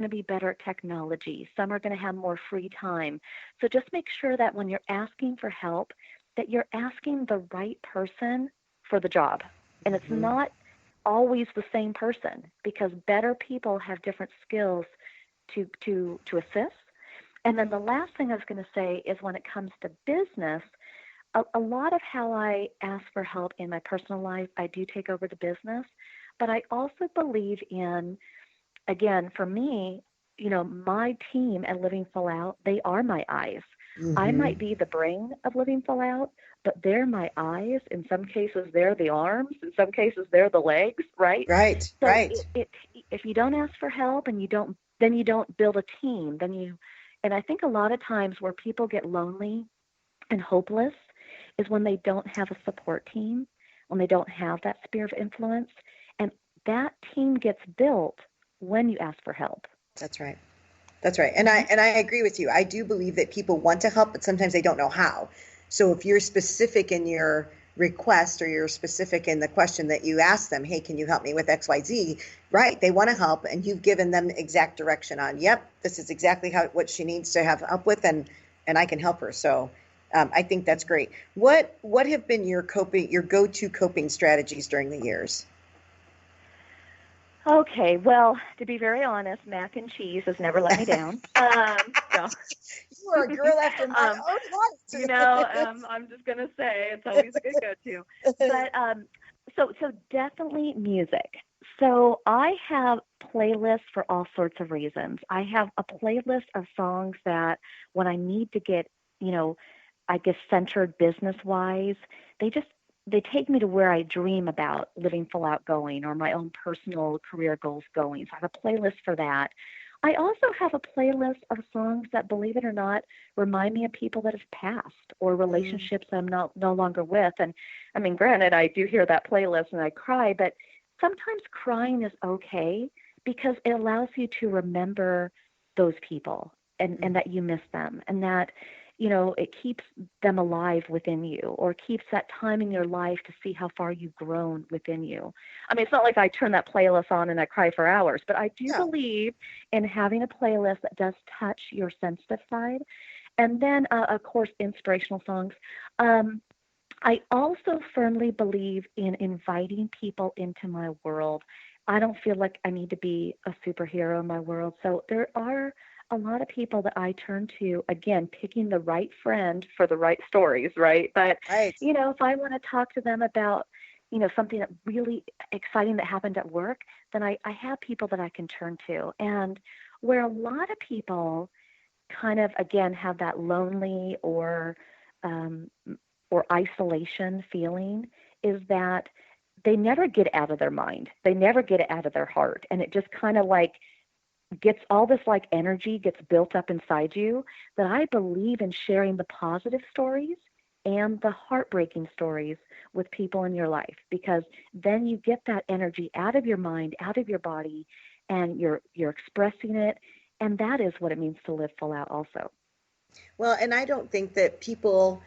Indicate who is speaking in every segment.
Speaker 1: going to be better at technology. Some are going to have more free time. So just make sure that when you're asking for help, that you're asking the right person for the job. And it's
Speaker 2: Mm-hmm.
Speaker 1: not always the same person, because better people have different skills to assist. And then the last thing I was going to say is, when it comes to business, a lot of how I ask for help in my personal life, I do take over the business. But I also believe in, again, for me, my team at Living Full Out, they are my eyes. I
Speaker 2: Mm-hmm.
Speaker 1: might be the brain of Living Full Out, but they're my eyes. In some cases, they're the arms. In some cases, they're the legs, right?
Speaker 2: Right,
Speaker 1: So
Speaker 2: right.
Speaker 1: if you don't ask for help, and then you don't build a team, and I think a lot of times where people get lonely and hopeless is when they don't have a support team, when they don't have that sphere of influence. And that team gets built when you ask for help.
Speaker 2: That's right. That's right. And
Speaker 1: Hmm.
Speaker 2: I agree with you. I do believe that people want to help, but sometimes they don't know how. So if you're specific in your request, or you're specific in the question that you ask them, hey, can you help me with XYZ? Right. They want to help, and you've given them exact direction on, yep, this is exactly what she needs to have help with, and I can help her. So I think that's great. What have been your go-to coping strategies during the years?
Speaker 1: Okay, well, to be very honest, mac and cheese has never let me down. No,
Speaker 2: You are a girl after my
Speaker 1: um,
Speaker 2: own
Speaker 1: I'm just gonna say it's always a good go-to.
Speaker 2: heart.
Speaker 1: But so definitely music. So I have playlists for all sorts of reasons. I have a playlist of songs that, when I need to get, you know, I guess, centered business wise, they just they take me to where I dream about living full out going, or my own personal career goals going. So I have a playlist for that. I also have a playlist of songs that, believe it or not, remind me of people that have passed, or
Speaker 2: Mm,
Speaker 1: relationships I'm no longer with. And I mean, granted, I do hear that playlist and I cry, but sometimes crying is okay, because it allows you to remember those people, and
Speaker 2: mm.
Speaker 1: that you miss them, and that, it keeps them alive within you, or keeps that time in your life to see how far you've grown within you. I mean, it's not like I turn that playlist on and I cry for hours, but I do
Speaker 2: Yeah.
Speaker 1: believe in having a playlist that does touch your sensitive side. And then, of course, inspirational songs. Um, I also firmly believe in inviting people into my world. I don't feel like I need to be a superhero in my world. So there are a lot of people that I turn to, again, picking the right friend for the right stories, right? But,
Speaker 2: Right.
Speaker 1: if I want to talk to them about, something that really exciting that happened at work, then I have people that I can turn to. And where a lot of people kind of, again, have that lonely um, or isolation feeling, is that they never get out of their mind. They never get it out of their heart. And it just kind of like gets, all this like energy gets built up inside you, that I believe in sharing the positive stories and the heartbreaking stories with people in your life, because then you get that energy out of your mind, out of your body, and you're expressing it. And that is what it means to live full out also.
Speaker 2: Well, and I don't think that people,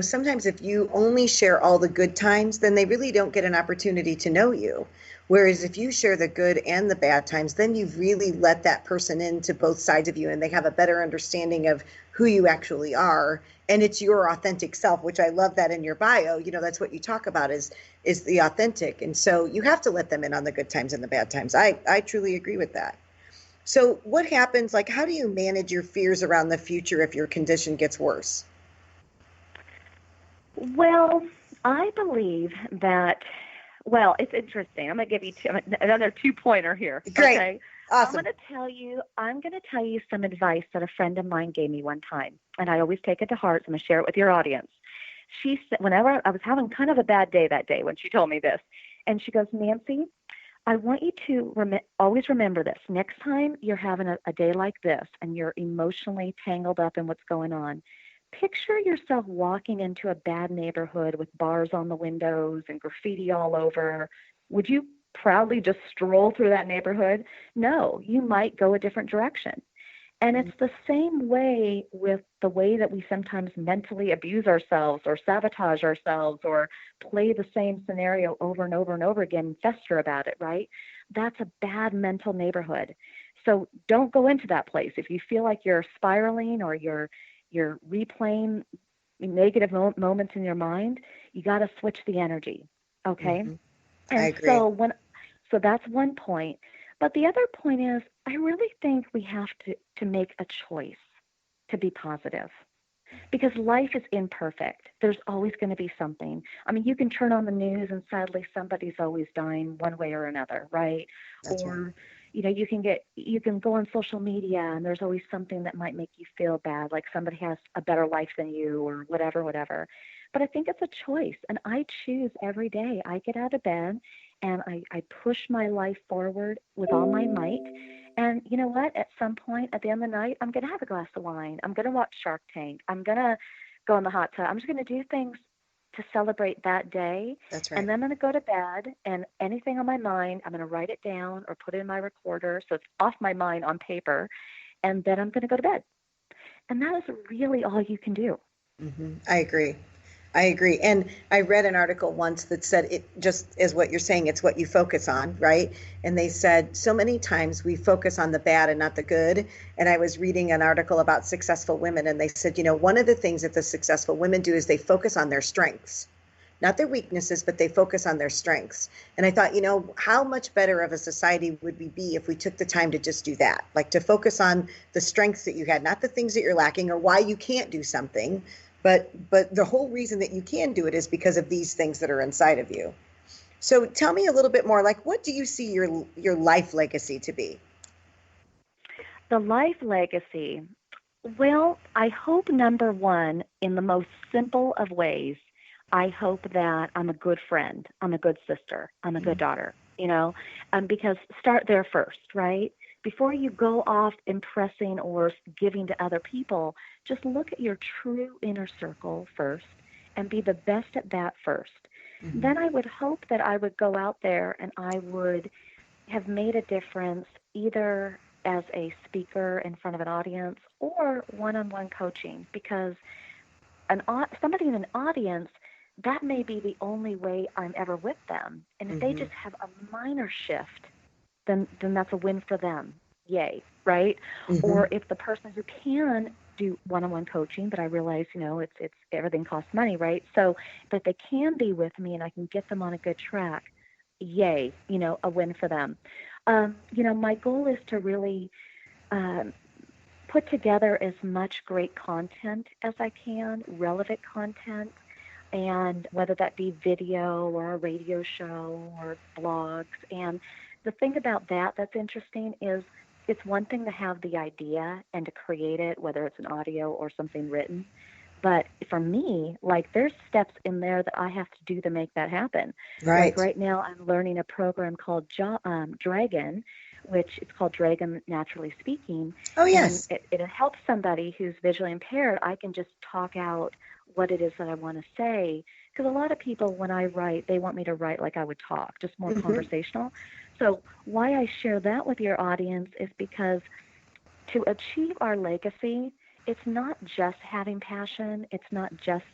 Speaker 2: sometimes if you only share all the good times, then they really don't get an opportunity to know you. Whereas if you share the good and the bad times, then you've really let that person into both sides of you, and they have a better understanding of who you actually are. And it's your authentic self, which I love that in your bio. That's what you talk about, is the authentic. And so you have to let them in on the good times and the bad times. I truly agree with that. So, what happens? Like, how do you manage your fears around the future if your condition gets worse?
Speaker 1: Well, I believe that, well, it's interesting. I'm going to give you another two-pointer here,
Speaker 2: Great.
Speaker 1: okay?
Speaker 2: Awesome.
Speaker 1: I'm going to tell you some advice that a friend of mine gave me one time, and I always take it to heart. So I'm going to share it with your audience. She said, whenever I was having kind of a bad day that day when she told me this, and she goes, Nancy, I want you to always remember this. Next time you're having a day like this and you're emotionally tangled up in what's going on, picture yourself walking into a bad neighborhood with bars on the windows and graffiti all over. Would you proudly just stroll through that neighborhood? No, you might go a different direction. And it's the same way with the way that we sometimes mentally abuse ourselves, or sabotage ourselves, or play the same scenario over and over and over again and fester about it, right? That's a bad mental neighborhood. So don't go into that place. If you feel like you're spiraling or you're replaying negative moments in your mind, you got to switch the energy. Okay.
Speaker 2: Mm-hmm. I
Speaker 1: And
Speaker 2: agree.
Speaker 1: so that's one point. But the other point is, I really think we have to make a choice to be positive because life is imperfect. There's always going to be something. I mean, you can turn on the news and sadly somebody's always dying one way or another, right?
Speaker 2: That's right.
Speaker 1: Or you can go on social media and there's always something that might make you feel bad, like somebody has a better life than you or whatever. But I think it's a choice, and I choose every day. I get out of bed and I push my life forward with all my might. And you know what? At some point at the end of the night, I'm going to have a glass of wine. I'm going to watch Shark Tank. I'm going to go in the hot tub. I'm just going to do things to celebrate that day.
Speaker 2: That's
Speaker 1: And
Speaker 2: right.
Speaker 1: then I'm going to go to bed, and anything on my mind, I'm going to write it down or put it in my recorder so it's off my mind on paper. And then I'm going to go to bed. And that is really all you can do.
Speaker 2: Mm-hmm. I agree. I agree. And I read an article once that said it just is what you're saying, it's what you focus on, right? And they said so many times we focus on the bad and not the good. And I was reading an article about successful women, and they said, one of the things that the successful women do is they focus on their strengths, not their weaknesses, but they focus on their strengths. And I thought, how much better of a society would we be if we took the time to just do that, like to focus on the strengths that you had, not the things that you're lacking or why you can't do something, but the whole reason that you can do it is because of these things that are inside of you. So tell me a little bit more, like what do you see your life legacy to be?
Speaker 1: The life legacy. Well, I hope number one, in the most simple of ways, I hope that I'm a good friend, I'm a good sister, I'm a good daughter, because start there first, right? Before you go off impressing or giving to other people, just look at your true inner circle first and be the best at that first.
Speaker 2: Mm-hmm.
Speaker 1: Then I would hope that I would go out there and I would have made a difference either as a speaker in front of an audience or one-on-one coaching because somebody in an audience, that may be the only way I'm ever with them. And if they
Speaker 2: Mm-hmm.
Speaker 1: just have a minor shift, then that's a win for them. Yay, right?
Speaker 2: Mm-hmm.
Speaker 1: Or if the person who can do one-on-one coaching, but I realize, it's everything costs money, right? So, but they can be with me and I can get them on a good track. Yay, a win for them. My goal is to really um, put together as much great content as I can, relevant content, and whether that be video or a radio show or blogs. And the thing about that's interesting is it's one thing to have the idea and to create it, whether it's an audio or something written. But for me, like there's steps in there that I have to do to make that happen. Like
Speaker 2: Right.
Speaker 1: right now, I'm learning a program called Dragon, which it's called Dragon Naturally Speaking,
Speaker 2: Oh,
Speaker 1: and
Speaker 2: yes.
Speaker 1: it helps somebody who's visually impaired. I can just talk out what it is that I want to say. Because a lot of people, when I write, they want me to write like I would talk, just more
Speaker 2: Mm-hmm.
Speaker 1: conversational. So why I share that with your audience is because to achieve our legacy, it's not just having passion, it's not just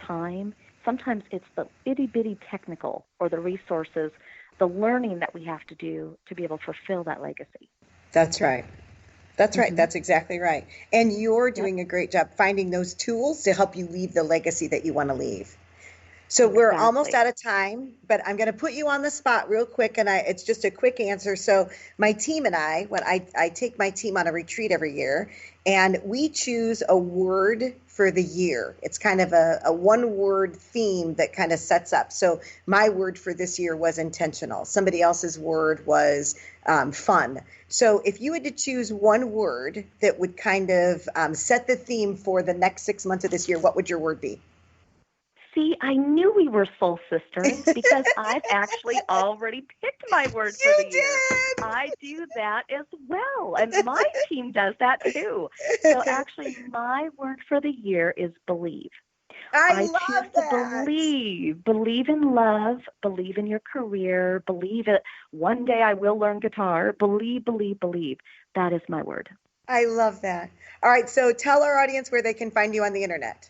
Speaker 1: time. Sometimes it's the itty bitty technical or the resources, the learning that we have to do to be able to fulfill that legacy.
Speaker 2: That's right. That's right.
Speaker 1: Hmm.
Speaker 2: That's exactly right. And you're
Speaker 1: Yep,
Speaker 2: doing a great job finding those tools to help you leave the legacy that you want to leave. So we're almost
Speaker 1: exactly.
Speaker 2: out of time, but I'm going to put you on the spot real quick, and it's just a quick answer. So my team and when I take my team on a retreat every year, and we choose a word for the year. It's kind of a one-word theme that kind of sets up. So my word for this year was intentional. Somebody else's word was fun. So if you had to choose one word that would kind of set the theme for the next 6 months of this year, what would your word be?
Speaker 1: See, I knew we were soul sisters because I've actually already picked my word for
Speaker 2: You
Speaker 1: the year.
Speaker 2: did.
Speaker 1: I do that as well, and my team does that too. So actually, my word for the year is believe.
Speaker 2: I
Speaker 1: I choose
Speaker 2: love
Speaker 1: to
Speaker 2: that.
Speaker 1: believe in love, believe in your career, believe that one day I will learn guitar, believe. That is my word.
Speaker 2: I love that. All right, so tell our audience where they can find you on the internet.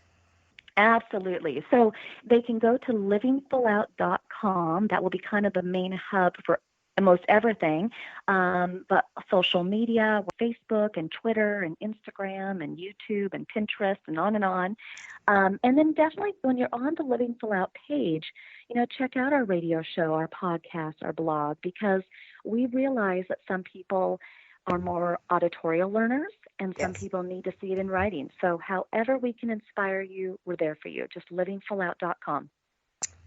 Speaker 1: Absolutely. So they can go to livingfullout.com. That will be kind of the main hub for most everything, but social media, Facebook and Twitter and Instagram and YouTube and Pinterest and on and on. And then definitely when you're on the Living Full Out page, check out our radio show, our podcast, our blog, because we realize that some people are more auditorial learners and some
Speaker 2: Yes.
Speaker 1: people need to see it in writing. So however we can inspire you, we're there for you. Just livingfullout.com.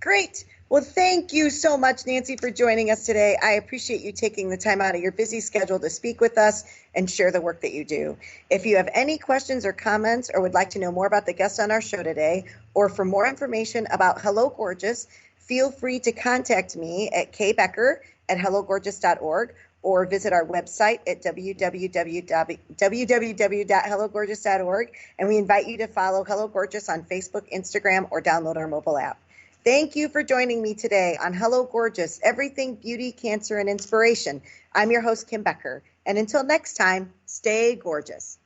Speaker 2: Great. Well, thank you so much, Nancy, for joining us today. I appreciate you taking the time out of your busy schedule to speak with us and share the work that you do. If you have any questions or comments or would like to know more about the guests on our show today, or for more information about Hello Gorgeous, feel free to contact me at kbecker@hellogorgeous.org or visit our website at www.hellogorgeous.org. And we invite you to follow Hello Gorgeous on Facebook, Instagram, or download our mobile app. Thank you for joining me today on Hello Gorgeous, Everything Beauty, Cancer, and Inspiration. I'm your host, Kim Becker. And until next time, stay gorgeous.